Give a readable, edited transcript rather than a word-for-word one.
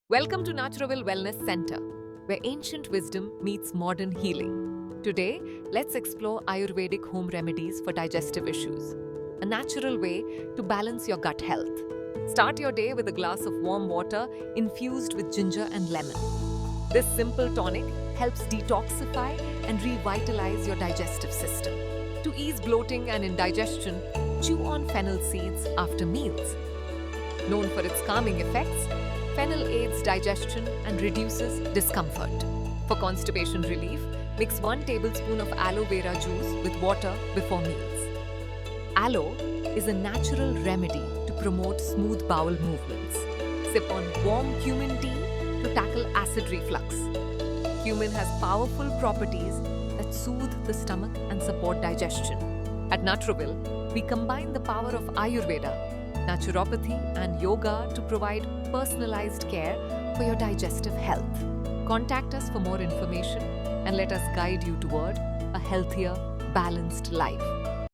Welcome to Naturoville Wellness Center, where ancient wisdom meets modern healing. Today, let's explore Ayurvedic home remedies for digestive issues, a natural way to balance your gut health. Start your day with a glass of warm water infused with ginger and lemon. This simple tonic helps detoxify and revitalize your digestive system. To ease bloating and indigestion, chew on fennel seeds after meals. Known for its calming effects, fennel aids digestion and reduces discomfort. For constipation relief, mix 1 tablespoon of aloe vera juice with water before meals. Aloe is a natural remedy to promote smooth bowel movements. Sip on warm cumin tea to tackle acid reflux. Cumin has powerful properties that soothe the stomach and support digestion. At Naturoville, we combine the power of Ayurveda, naturopathy, and yoga to provide personalized care for your digestive health. Contact us for more information and let us guide you toward a healthier, balanced life.